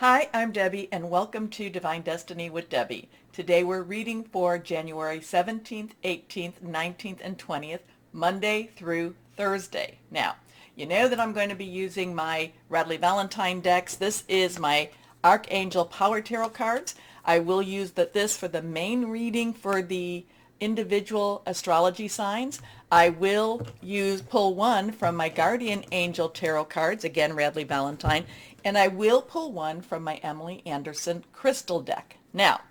Hi, I'm Debbie, and welcome to Divine Destiny with Debbie. Today we're reading for January 17th, 18th, 19th, and 20th, Monday through Thursday. Now, you know that I'm going to be using my Radley Valentine decks. This is my Archangel Power Tarot cards. I will use this for the main reading for the individual astrology signs. I will pull one from my Guardian Angel Tarot cards, again Radley Valentine, and I will pull one from my Emily Anderson Crystal deck. Now,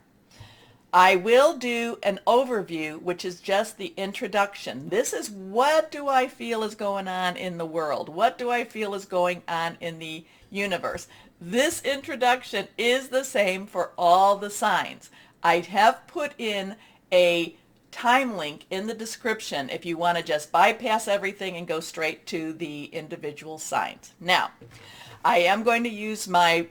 I will do an overview, which is just the introduction. This is what do I feel is going on in the world? What do I feel is going on in the universe? This introduction is the same for all the signs. I have put in a time link in the description if you want to just bypass everything and go straight to the individual signs. Now, I am going to use my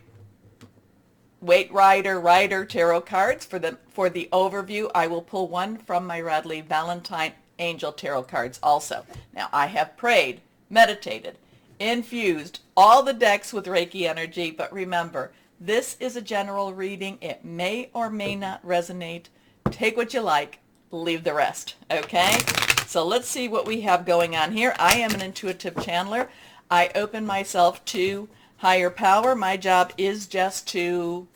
Weight Rider tarot cards for the overview. I will pull one from my Radley Valentine Angel tarot cards also. Now, I have prayed, meditated, infused all the decks with Reiki energy, but remember, this is a general reading. It may or may not resonate. Take what you like, leave the rest, okay? So let's see what we have going on here. I am an intuitive channeler. I open myself to higher power. My job is just to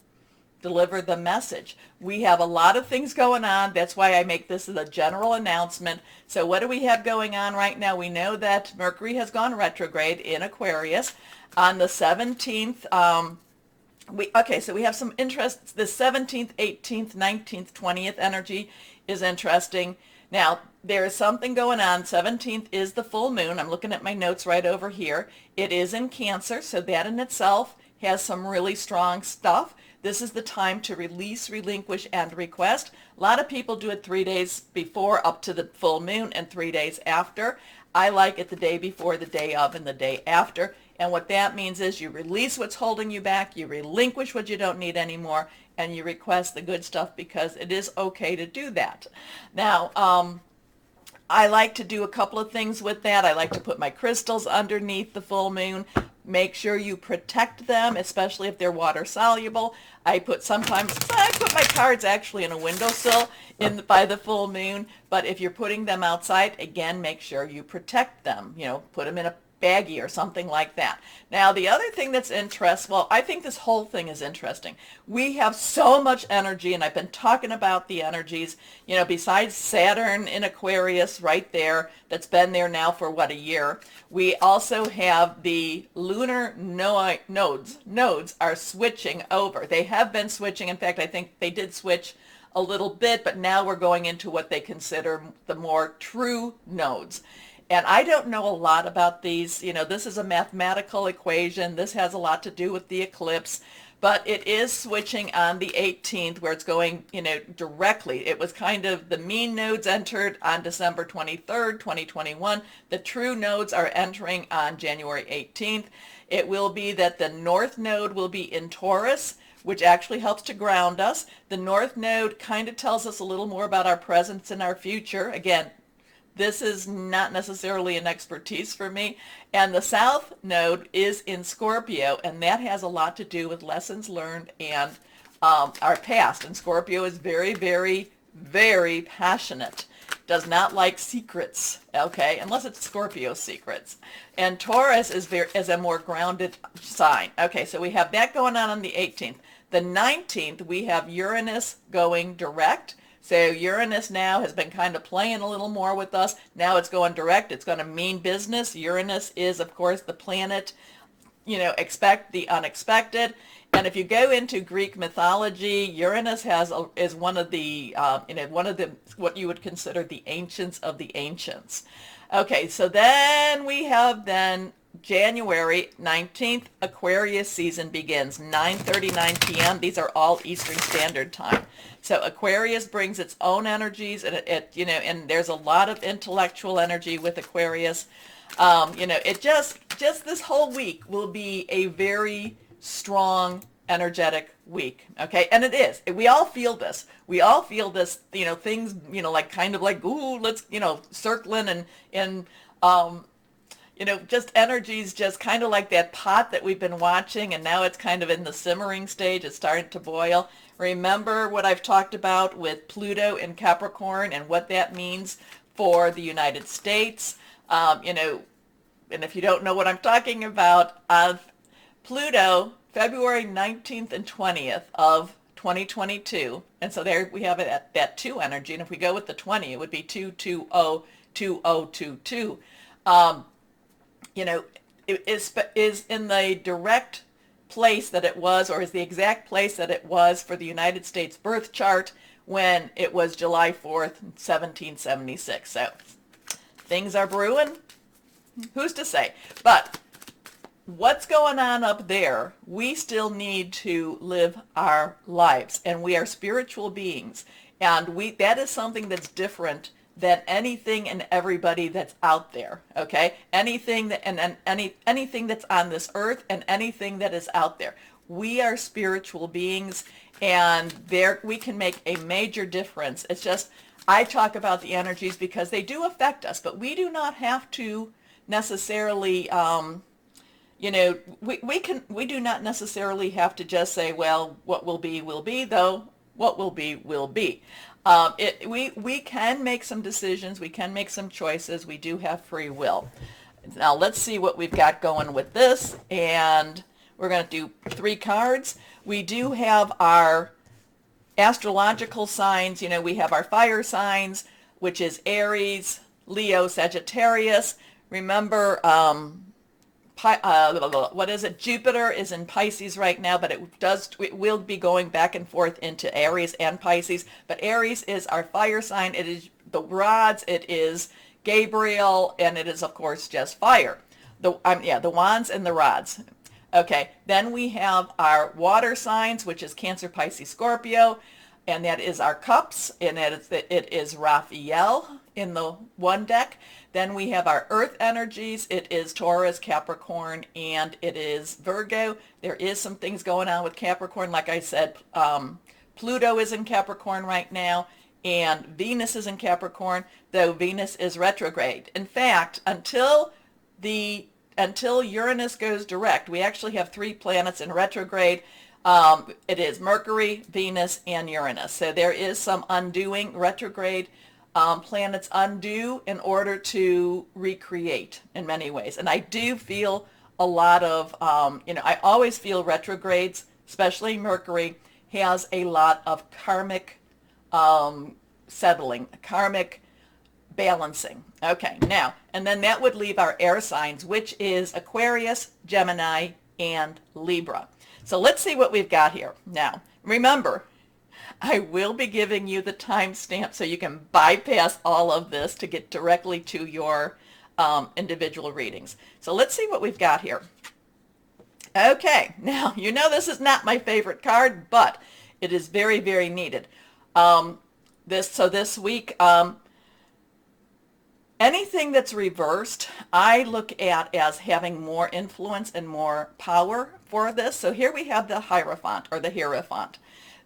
deliver the message. We have a lot of things going on. That's why I make this as a general announcement. So what do we have going on right now? We know that Mercury has gone retrograde in Aquarius on the 17th. So we have some interest. The 17th, 18th, 19th, 20th energy is interesting. Now, there is something going on. 17th is the full moon. I'm looking at my notes right over here. It is in Cancer, so that in itself has some really strong stuff. This is the time to release, relinquish, and request. A lot of people do it 3 days before up to the full moon and 3 days after. I like it the day before, the day of, and the day after. And what that means is you release what's holding you back, you relinquish what you don't need anymore, and you request the good stuff because it is okay to do that. Now, I like to do a couple of things with that. I like to put my crystals underneath the full moon. Make sure you protect them, especially if they're water soluble. Sometimes I put my cards actually in a windowsill by the full moon, but if you're putting them outside, again, make sure you protect them. Put them in a baggie or something like that. Now, the other thing that's interesting, well, I think this whole thing is interesting. We have so much energy, and I've been talking about the energies, besides Saturn in Aquarius right there, that's been there now for, a year. We also have the lunar nodes. Nodes are switching over. They have been switching. In fact, I think they did switch a little bit, but now we're going into what they consider the more true nodes. And I don't know a lot about these. This is a mathematical equation. This has a lot to do with the eclipse, but it is switching on the 18th where it's going, directly. It was kind of the mean nodes entered on December 23rd, 2021. The true nodes are entering on January 18th. It will be that the north node will be in Taurus, which actually helps to ground us. The north node kind of tells us a little more about our presence and our future. Again, this is not necessarily an expertise for me. And the south node is in Scorpio, and that has a lot to do with lessons learned and our past. And Scorpio is very, very, very passionate. Does not like secrets, okay, unless it's Scorpio secrets. And Taurus is a more grounded sign. Okay, so we have that going on the 18th. The 19th, we have Uranus going direct. So Uranus now has been kind of playing a little more with us. Now it's going direct. It's going to mean business. Uranus is, of course, the planet, expect the unexpected. And if you go into Greek mythology, Uranus is one of the what you would consider the ancients of the ancients. Okay, so then we have January 19th, Aquarius season begins, 9:39 p.m. These are all Eastern Standard Time. So Aquarius brings its own energies, and and there's a lot of intellectual energy with Aquarius. It just this whole week will be a very strong, energetic week. Okay, and it is. We all feel this. We all feel this. Things. Like kind of like ooh, let's circling and just energies, just kind of like that pot that we've been watching, and now it's kind of in the simmering stage. It's starting to boil. Remember what I've talked about with Pluto in Capricorn and what that means for the United States. And if you don't know what I'm talking about, Pluto, February 19th and 20th of 2022. And so there we have it at that 2 energy. And if we go with the 20, it would be 2202022. It is in the direct place that it was, or is the exact place that it was for the United States birth chart when it was July 4th, 1776. So things are brewing. Who's to say? But what's going on up there, we still need to live our lives, and we are spiritual beings, and that is something that's different than anything and everybody that's out there. Okay, anything that's on this earth and anything that is out there, we are spiritual beings, and there we can make a major difference. It's just, I talk about the energies because they do affect us, but we do not have to necessarily we do not necessarily have to just say, well, what will be, though what will be. We can make some decisions, we can make some choices, we do have free will. Now let's see what we've got going with this, and we're going to do 3 cards. We do have our astrological signs. We have our fire signs, which is Aries, Leo, Sagittarius. Remember, what is it? Jupiter is in Pisces right now, but it will be going back and forth into Aries and Pisces. But Aries is our fire sign. It is the rods. It is Gabriel, and it is, of course, just fire. The wands and the rods. Okay, then we have our water signs, which is Cancer, Pisces, Scorpio, and that is our cups, and it is Raphael in the one deck. Then we have our earth energies. It is Taurus, Capricorn, and it is Virgo. There is some things going on with Capricorn. Like I said, Pluto is in Capricorn right now, and Venus is in Capricorn, though Venus is retrograde. In fact, until Uranus goes direct, we actually have 3 planets in retrograde. It is Mercury, Venus, and Uranus. So there is some undoing. Retrograde planets undo in order to recreate in many ways. And I do feel a lot of, I always feel retrogrades, especially Mercury, has a lot of karmic settling, karmic balancing. Okay, now, and then that would leave our air signs, which is Aquarius, Gemini, and Libra. So let's see what we've got here. Now, remember, I will be giving you the timestamp so you can bypass all of this to get directly to your individual readings. So let's see what we've got here. Okay, now, this is not my favorite card, but it is very, very needed. This week, anything that's reversed, I look at as having more influence and more power for this. So here we have the Hierophant, or the Hierophant.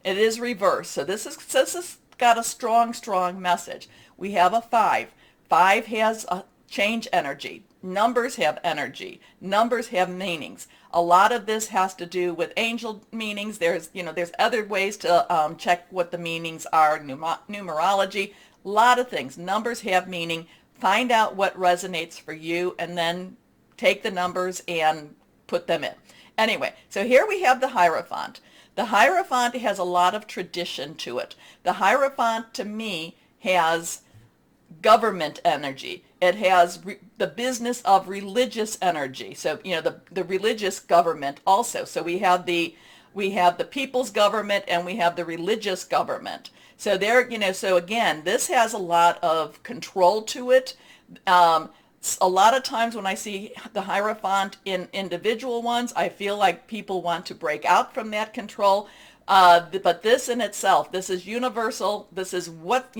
It is reversed. So this has got a strong, strong message. We have a 5. 5 has a change energy. Numbers have energy. Numbers have meanings. A lot of this has to do with angel meanings. There's other ways to check what the meanings are, numerology, a lot of things. Numbers have meaning. Find out what resonates for you, and then take the numbers and put them in. Anyway, so here we have the Hierophant. The Hierophant has a lot of tradition to it. The Hierophant, to me, has government energy. It has the business of religious energy. So, the religious government also. So we have the people's government, and we have the religious government. So so again, this has a lot of control to it. A lot of times when I see the Hierophant in individual ones, I feel like people want to break out from that control. But this in itself, this is universal. This is what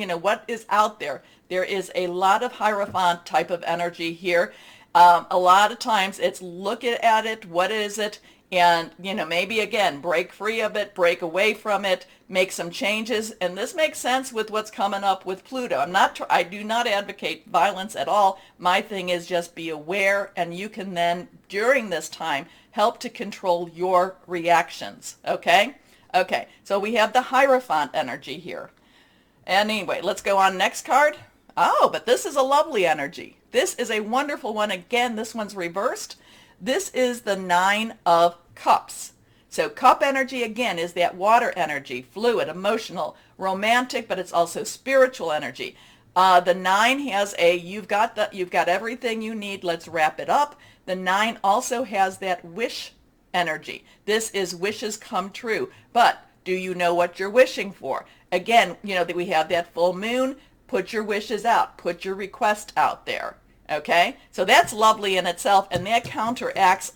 is out there. There is a lot of Hierophant type of energy here. A lot of times it's look at it, what is it, and, maybe again, break free of it, break away from it, make some changes. And this makes sense with what's coming up with Pluto. I do not advocate violence at all. My thing is just be aware, and you can then, during this time, help to control your reactions. Okay? Okay, so we have the Hierophant energy here. Anyway, let's go on next card. Oh, but this is a lovely energy. This is a wonderful one. Again, this one's reversed. This is the Nine of Cups. So cup energy, again, is that water energy, fluid, emotional, romantic, but it's also spiritual energy. The nine has you've got everything you need, let's wrap it up. The nine also has that wish energy. This is wishes come true. But do you know what you're wishing for? Again, that we have that full moon. Put your wishes out. Put your request out there. Okay? So that's lovely in itself, and that counteracts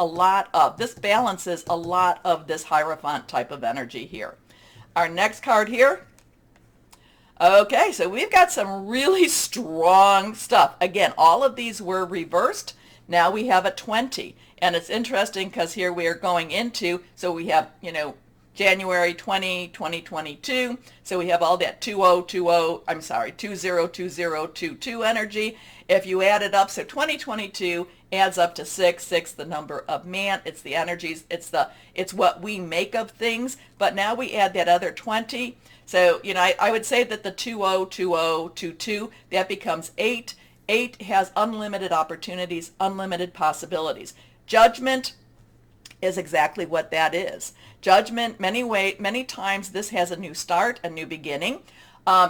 this balances a lot of this Hierophant type of energy here. Our next card here. Okay, so we've got some really strong stuff. Again, all of these were reversed. Now we have a 20. And it's interesting because here we are going into, so we have, January 20, 2022. So we have all that 202022 energy. If you add it up, so 2022 adds up to 6, the number of man. It's the energies, it's what we make of things. But now we add that other 20. So, I would say that the 202022, that becomes 8. 8 has unlimited opportunities, unlimited possibilities. Judgment is exactly what that is. Judgment, many times this has a new start, a new beginning.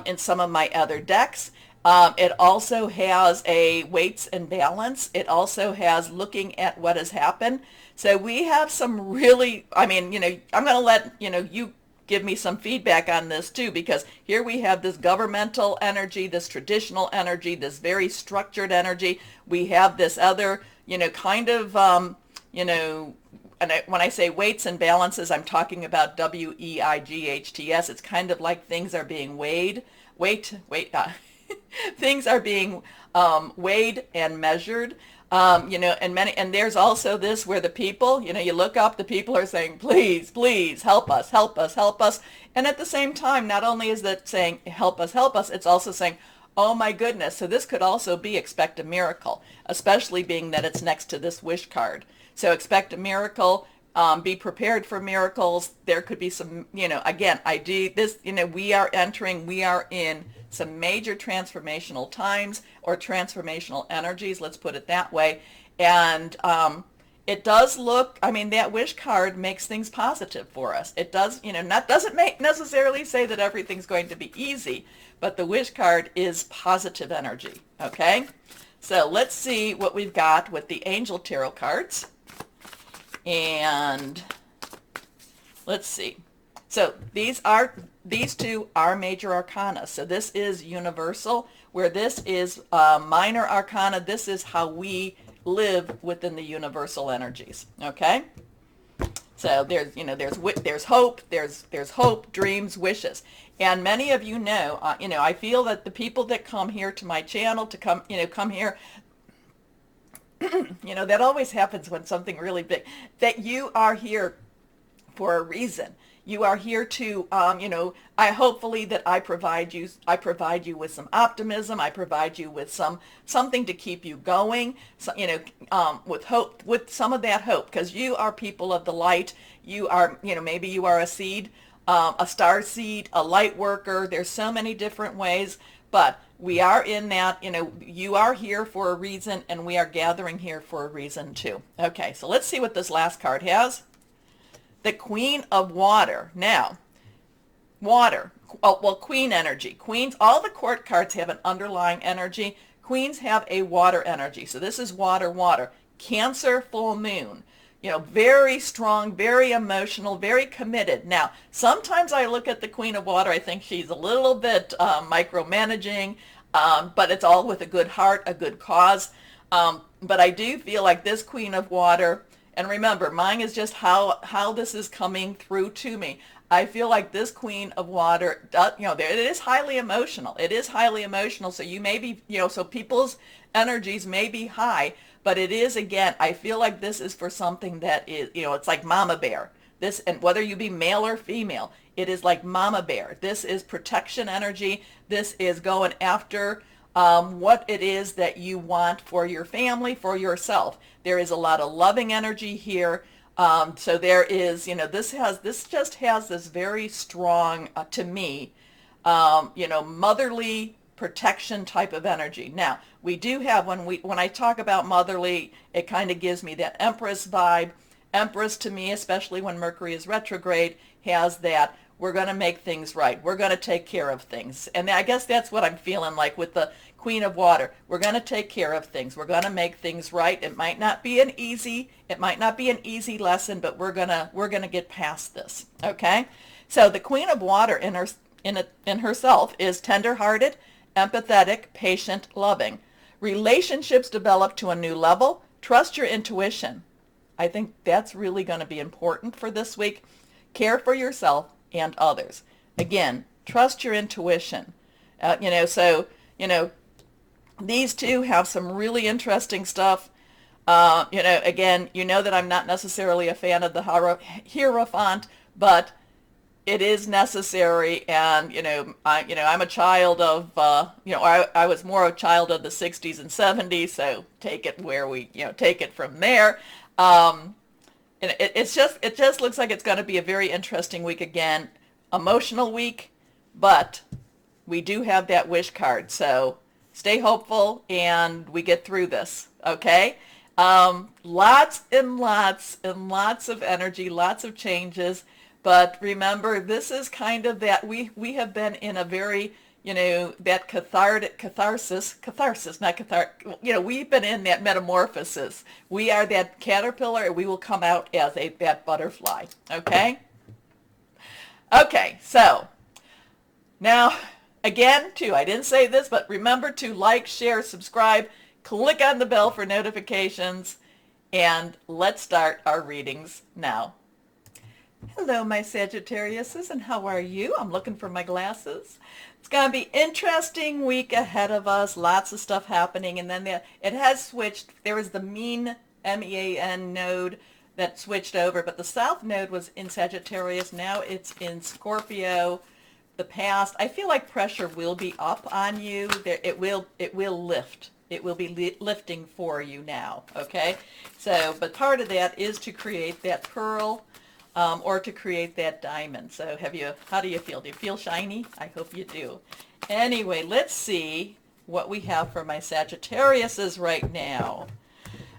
In some of my other decks, it also has a weights and balance. It also has looking at what has happened. So we have some really, I'm going to let, you give me some feedback on this too, because here we have this governmental energy, this traditional energy, this very structured energy. We have this other, kind of, and when I say weights and balances, I'm talking about WEIGHTS. It's kind of like things are being weighed. Things are being weighed and measured. And there's also this where the people, you look up, the people are saying, please, please, help us, help us, help us. And at the same time, not only is that saying, help us, it's also saying, oh my goodness. So this could also be expect a miracle, especially being that it's next to this wish card. So expect a miracle, be prepared for miracles. There could be some, again, we are in some major transformational times or transformational energies, let's put it that way. And it does look, that wish card makes things positive for us. It does, doesn't necessarily say that everything's going to be easy, but the wish card is positive energy, okay? So let's see what we've got with the Angel Tarot cards. And let's see. So these two are major arcana. So this is universal, where this is minor arcana. This is how we live within the universal energies. Okay. So there's hope. There's hope, dreams, wishes. And many of I feel that the people that come here to my channel to come here. That always happens when something really big, that you are here for a reason. You are here to, hopefully that I provide you with some optimism. I provide you with something to keep you going, so, with hope, with some of that hope, because you are people of the light. You are, maybe you are a seed, a star seed, a light worker. There's so many different ways, but we are in that, you are here for a reason, and we are gathering here for a reason too. Okay, so let's see what this last card has. The Queen of Water. Now, water, Queen energy. Queens, all the court cards have an underlying energy. Queens have a water energy. So this is water. Cancer, full moon. Very strong, very emotional, very committed. Now, sometimes I look at the Queen of Water, I think she's a little bit micromanaging, but it's all with a good heart, a good cause. But I do feel like this Queen of Water, and remember, mine is just how this is coming through to me. I feel like this Queen of Water, it is highly emotional. It is highly emotional. So you may be, so people's energies may be high, but it is, again, I feel like this is for something that is, it's like mama bear. This, and whether you be male or female, it is like mama bear. This is protection energy. This is going after what it is that you want for your family, for yourself. There is a lot of loving energy here. So there is, this just has this very strong, to me, motherly protection type of energy. Now, we do have, when I talk about motherly, it kind of gives me that Empress vibe. Empress, to me, especially when Mercury is retrograde, has that we're going to make things right. We're going to take care of things. And I guess that's what I'm feeling like with the Queen of Water. We're going to take care of things. We're going to make things right. It might not be an easy lesson, but we're going to get past this. Okay? So the Queen of Water in herself is tender-hearted, empathetic, patient, loving. Relationships develop to a new level. Trust your intuition. I think that's really going to be important for this week. Care for yourself and others. Again, trust your intuition. These two have some really interesting stuff. Again, that I'm not necessarily a fan of the Hierophant, but it is necessary. And, I'm a child of, I was more a child of the 60s and 70s, so take it where take it from there. And it just looks like it's going to be a very interesting week again. Emotional week, but we do have that wish card. So stay hopeful and we get through this, okay? Lots and lots and lots of energy, lots of changes. But remember, this is kind of that we have been in a very, that catharsis, not cathartic, we've been in that metamorphosis. We are that caterpillar and we will come out as that butterfly, okay? Okay, so now, again, too, I didn't say this, but remember to like, share, subscribe, click on the bell for notifications, and let's start our readings now. Hello, my Sagittariuses, and how are you? I'm looking for my glasses. It's going to be an interesting week ahead of us. Lots of stuff happening. And then it has switched. There was the mean, M-E-A-N node that switched over. But the South node was in Sagittarius. Now it's in Scorpio. The past. I feel like pressure will be up on you. It will lift. It will be lifting for you now. Okay? So, but part of that is to create that pearl. Or to create that diamond. So how do you feel? Do you feel shiny? I hope you do. Anyway, let's see what we have for my Sagittariuses right now.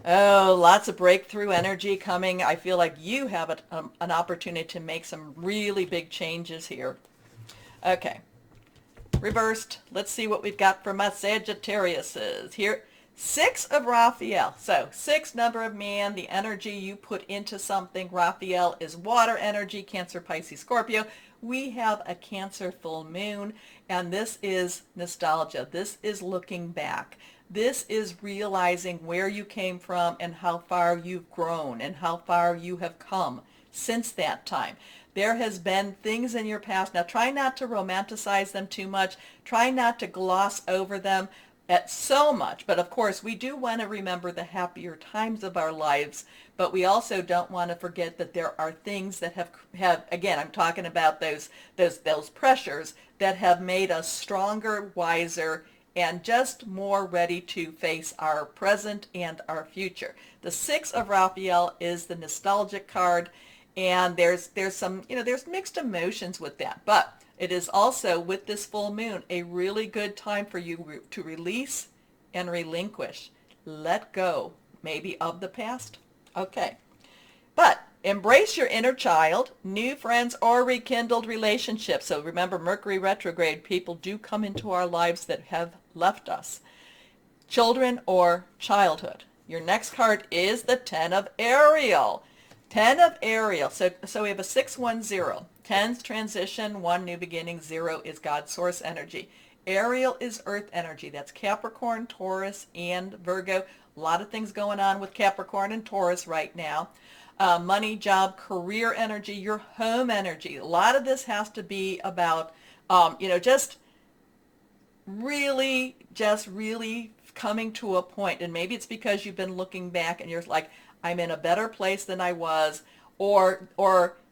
Oh, lots of breakthrough energy coming. I feel like you have an opportunity to make some really big changes here. Okay, reversed. Let's see what we've got for my Sagittariuses. Here, 6 of Raphael. So 6, number of man, the energy you put into something. Raphael is water energy, Cancer, Pisces, Scorpio. We have a Cancer full moon, and this is nostalgia. This is looking back. This is realizing where you came from and how far you've grown and how far you have come since that time. There has been things in your past. Now, try not to romanticize them too much. Try not to gloss over them at so much, but of course we do want to remember the happier times of our lives, but we also don't want to forget that there are things that have again, I'm talking about those pressures that have made us stronger, wiser, and just more ready to face our present and our future. The 6 of Raphael is the nostalgic card, and there's some, there's mixed emotions with that, but it is also, with this full moon, a really good time for you to release and relinquish. Let go, maybe of the past. Okay. But embrace your inner child, new friends, or rekindled relationships. So remember, Mercury retrograde, people do come into our lives that have left us. Children or childhood. Your next card is the 10 of Ariel. 10 of Ariel. So we have a 610. 10's transition, 1 new beginning, 0 is God's source energy. Ariel is earth energy. That's Capricorn, Taurus, and Virgo. A lot of things going on with Capricorn and Taurus right now. Money, job, career energy, your home energy. A lot of this has to be about, just really coming to a point, and maybe it's because you've been looking back and you're like, I'm in a better place than I was, or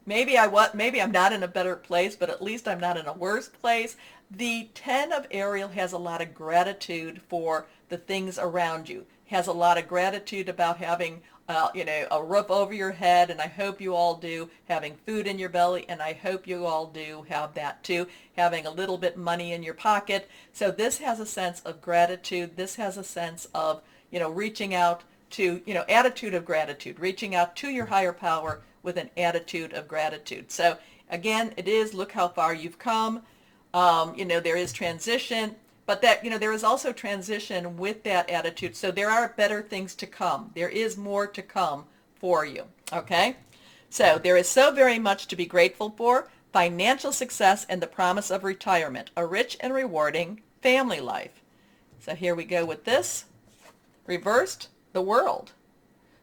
maybe maybe I'm not in a better place, but at least I'm not in a worse place. The 10 of Ariel has a lot of gratitude for the things around you, has a lot of gratitude about having a roof over your head, and I hope you all do, having food in your belly, and I hope you all do have that too, having a little bit money in your pocket. So this has a sense of gratitude. This has a sense of, reaching out to, attitude of gratitude, reaching out to your higher power with an attitude of gratitude. So again, it is, look how far you've come. There is transition, but that, there is also transition with that attitude. So there are better things to come. There is more to come for you. Okay. So there is so very much to be grateful for: financial success and the promise of retirement, a rich and rewarding family life. So here we go with this. Reversed, the World.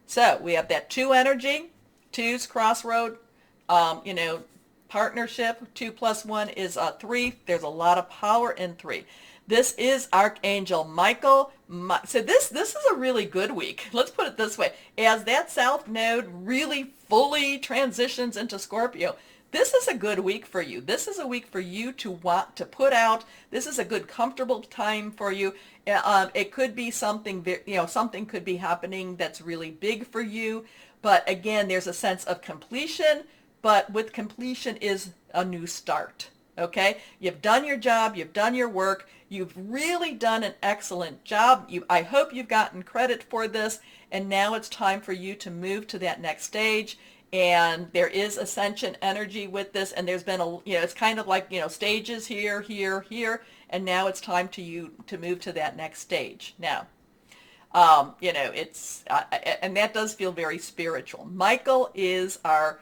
So we have that 2 energy, 2's crossroad, partnership. 2 plus 1 is 3. There's a lot of power in 3. This is Archangel Michael. So this is a really good week. Let's put it this way. As that South Node really fully transitions into Scorpio, this is a good week for you. This is a week for you to want to put out. This is a good, comfortable time for you. It could be something, something could be happening that's really big for you. But again, there's a sense of completion. But with completion is a new start. Okay? You've done your job. You've done your work. You've really done an excellent job. I hope you've gotten credit for this. And now it's time for you to move to that next stage. And there is ascension energy with this. And there's been it's kind of like, stages here, here, here. And now it's time to move to that next stage. Now, it's, and that does feel very spiritual. Michael is our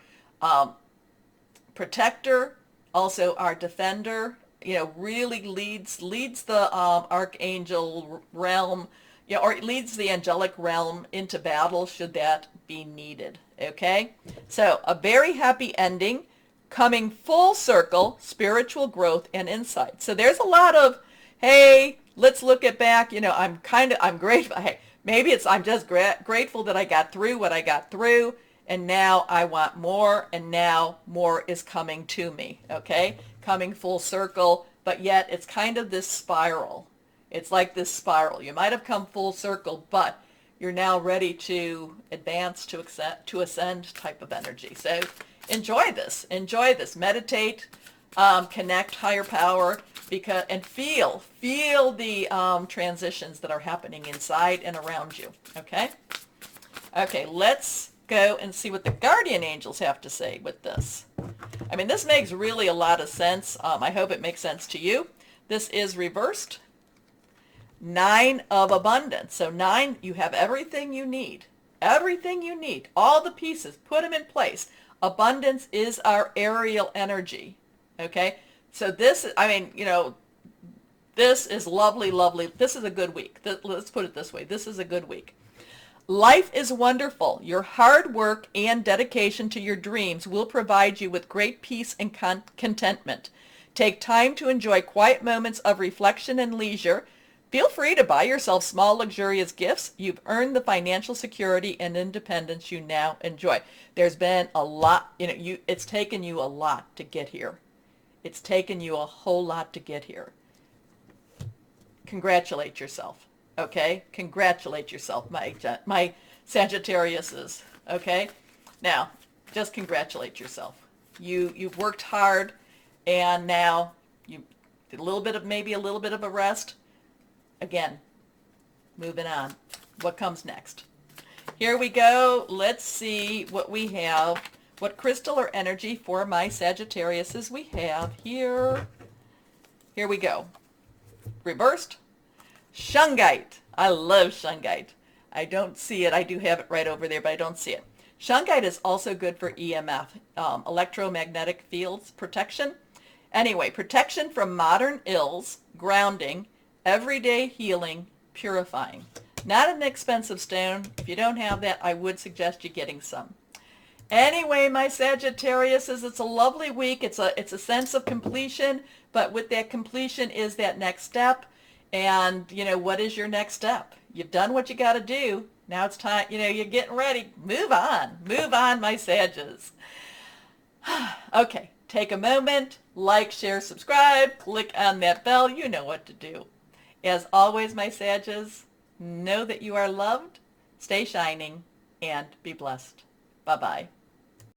protector, also our defender, really leads the archangel realm, or leads the angelic realm into battle should that be needed. Okay, so a very happy ending, coming full circle, spiritual growth and insight. So there's a lot of, hey, let's look at back. I'm grateful. Hey, maybe I'm just grateful that I got through what I got through. And now I want more, and now more is coming to me, okay? Coming full circle, but yet it's kind of this spiral. It's like this spiral. You might have come full circle, but you're now ready to advance, to ascend type of energy. So enjoy this, meditate, connect higher power, and feel the transitions that are happening inside and around you, okay? Okay, let's go and see what the guardian angels have to say with this. I mean, this makes really a lot of sense. I hope it makes sense to you. This is reversed. 9 of abundance. So 9, you have everything you need. Everything you need. All the pieces. Put them in place. Abundance is our aerial energy. Okay? So this, this is lovely, lovely. This is a good week. Let's put it this way. This is a good week. Life is wonderful. Your hard work and dedication to your dreams will provide you with great peace and contentment. Take time to enjoy quiet moments of reflection and leisure. Feel free to buy yourself small, luxurious gifts. You've earned the financial security and independence you now enjoy. There's been a lot, it's taken you a lot to get here. It's taken you a whole lot to get here. Congratulate yourself. Okay, congratulate yourself, my Sagittariuses. Okay, now just congratulate yourself. You've worked hard, and now you did maybe a little bit of a rest. Again, moving on. What comes next? Here we go. Let's see what we have. What crystal or energy for my Sagittariuses we have here. Here we go. Reversed. Shungite. I love shungite. I don't see it. I do have it right over there, but I don't see it. Shungite is also good for EMF, electromagnetic fields protection. Anyway, protection from modern ills, grounding, everyday healing, purifying. Not an expensive stone. If you don't have that, I would suggest you getting some. Anyway, my Sagittariuses, it's a lovely week. It's a sense of completion, but with that completion is that next step. And, what is your next step? You've done what you got to do. Now it's time, you're getting ready. Move on. Move on, my Sages. Okay, take a moment, like, share, subscribe, click on that bell. You know what to do. As always, my Sages, know that you are loved, stay shining, and be blessed. Bye-bye.